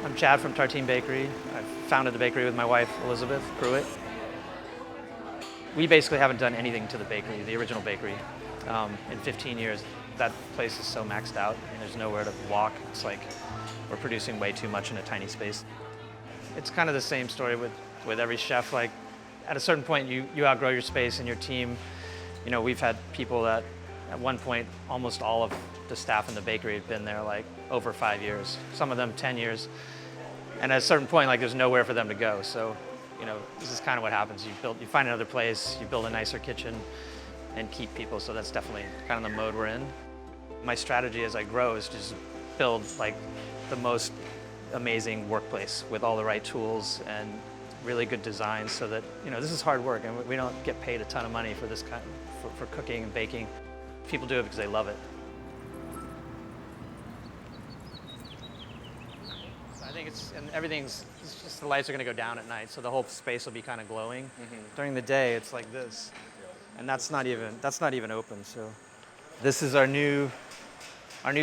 I'm Chad from Tartine Bakery. I founded the bakery with my wife, Elizabeth Pruitt. We basically haven't done anything to the bakery, the original bakery, in 15 years. That place is so maxed out and there's nowhere to walk. It's like we're producing way too much in a tiny space. It's kind of the same story with every chef. Like at a certain point, you outgrow your space and your team. You know, we've had people that at one point, almost all of the staff in the bakery had been there like over 5 years, some of them 10 years. And at a certain point, like there's nowhere for them to go. So, you know, this is kind of what happens. You find another place, you build a nicer kitchen and keep people. So that's definitely kind of the mode we're in. My strategy as I grow is to just build like the most amazing workplace with all the right tools and really good designs so that, you know, this is hard work and we don't get paid a ton of money for this kind for cooking and baking. People do it because they love it. I think it's just the lights are going to go down at night, so the whole space will be kind of glowing. Mm-hmm. During the day, it's like this, and that's not even open. So, this is our new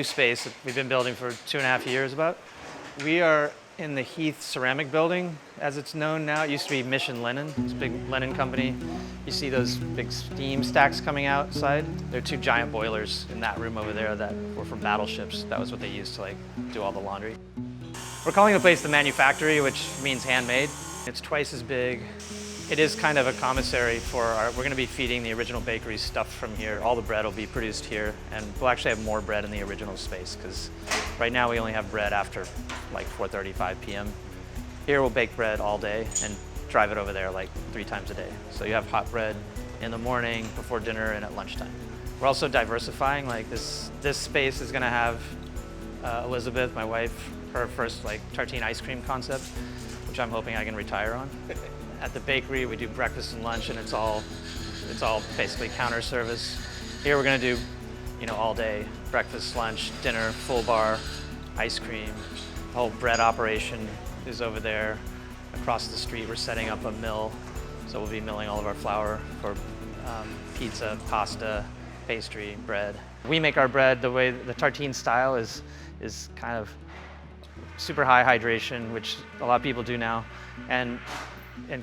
space that we've been building for 2.5 years. About. We are in the Heath Ceramic Building, as it's known now. It used to be Mission Linen. It's a big linen company. You see those big steam stacks coming outside? There are 2 giant boilers in that room over there that were from battleships. That was what they used to like do all the laundry. We're calling the place the Manufactory, which means handmade. It's twice as big. It is kind of a commissary for we're going to be feeding the original bakery stuff from here. All the bread will be produced here, and we'll actually have more bread in the original space because right now we only have bread after like 4:35 p.m. Here we'll bake bread all day and drive it over there like 3 times a day. So you have hot bread in the morning, before dinner, and at lunchtime. We're also diversifying. Like this space is going to have Elizabeth, my wife, her first like tartine ice cream concept, which I'm hoping I can retire on. At the bakery, we do breakfast and lunch, and it's all basically counter service. Here we're going to do, you know, all day breakfast, lunch, dinner, full bar, ice cream. The whole bread operation is over there. Across the street, we're setting up a mill, so we'll be milling all of our flour for pizza, pasta, pastry, bread. We make our bread the way the tartine style is kind of super high hydration, which a lot of people do now, and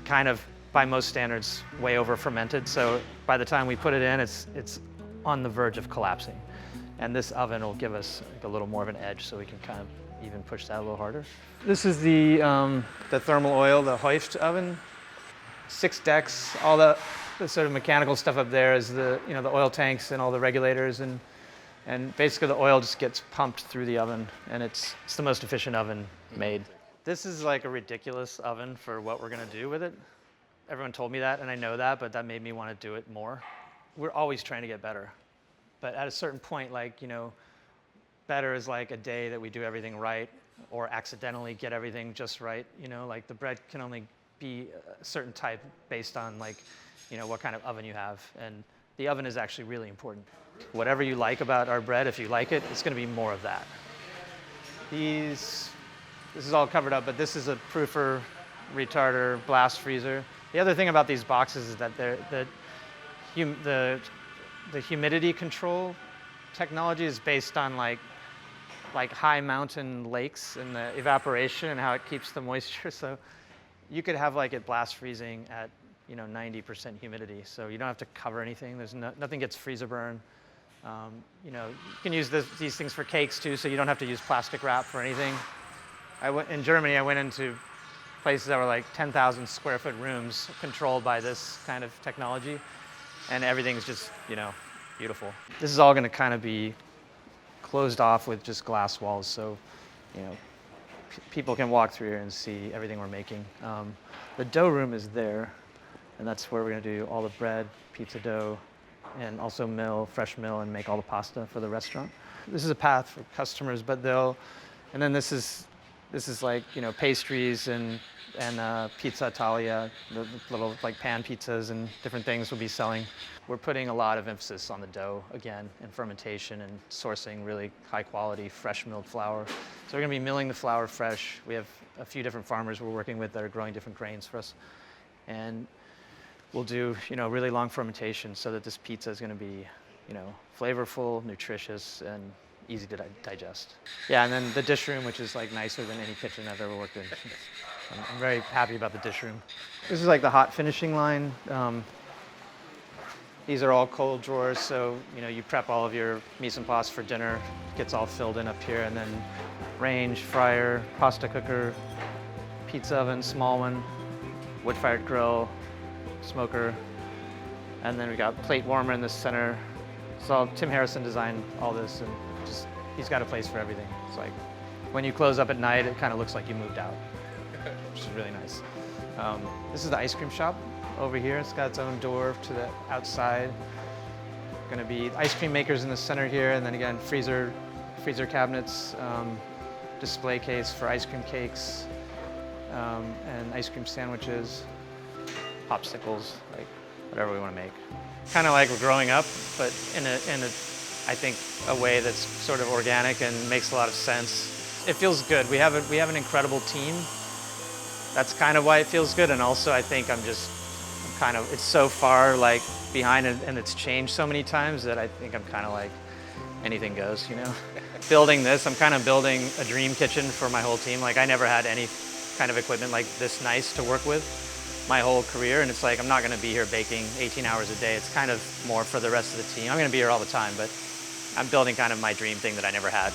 kind of by most standards way over fermented. So by the time we put it in, it's on the verge of collapsing. And this oven will give us a little more of an edge, so we can kind of even push that a little harder. This is the thermal oil, the Hoist oven. 6 decks. All the sort of mechanical stuff up there is the oil tanks and all the regulators, and basically the oil just gets pumped through the oven, and it's the most efficient oven made. This is like a ridiculous oven for what we're going to do with it. Everyone told me that, and I know that, but that made me want to do it more. We're always trying to get better. But at a certain point, like, you know, better is like a day that we do everything right or accidentally get everything just right. You know, like the bread can only be a certain type based on like, you know, what kind of oven you have. And the oven is actually really important. Whatever you like about our bread, if you like it, it's going to be more of that. This is all covered up, but this is a proofer, retarder, blast freezer. The other thing about these boxes is that the humidity control technology is based on like high mountain lakes and the evaporation and how it keeps the moisture. So you could have like it blast freezing at 90% humidity. So you don't have to cover anything. There's nothing gets freezer burn. You know, you can use these things for cakes too, so you don't have to use plastic wrap for anything. In Germany, I went into places that were like 10,000 square foot rooms controlled by this kind of technology, and everything's just, you know, beautiful. This is all going to kind of be closed off with just glass walls, so, you know, people can walk through here and see everything we're making. The dough room is there, and that's where we're going to do all the bread, pizza dough, and also fresh mill, and make all the pasta for the restaurant. This is a path for customers, but and then this is like, you know, pastries and pizza Italia, the little like pan pizzas and different things we'll be selling. We're putting a lot of emphasis on the dough again, and fermentation and sourcing really high quality fresh milled flour. So we're going to be milling the flour fresh. We have a few different farmers we're working with that are growing different grains for us, and we'll do, you know, really long fermentation so that this pizza is going to be, you know, flavorful, nutritious, and easy to digest. Yeah, and then the dish room, which is like nicer than any kitchen I've ever worked in. I'm very happy about the dish room. This is like the hot finishing line. These are all cold drawers, so you prep all of your mise en place for dinner. It gets all filled in up here, and then range, fryer, pasta cooker, pizza oven, small one, wood-fired grill, smoker, and then we got plate warmer in the center. So Tim Harrison designed all this, and he's got a place for everything. It's like when you close up at night, it kind of looks like you moved out, which is really nice. This is the ice cream shop over here. It's got its own door to the outside. Going to be ice cream makers in the center here, and then again freezer cabinets, display case for ice cream cakes, and ice cream sandwiches, popsicles, like whatever we want to make. Kind of like we're growing up, but in a I think a way that's sort of organic and makes a lot of sense. It feels good. We have an incredible team. That's kind of why it feels good, and also I think it's so far like behind and it's changed so many times that I think I'm kind of like anything goes, Building this, I'm kind of building a dream kitchen for my whole team. Like I never had any kind of equipment like this nice to work with my whole career, and it's like I'm not going to be here baking 18 hours a day. It's kind of more for the rest of the team. I'm going to be here all the time, but I'm building kind of my dream thing that I never had.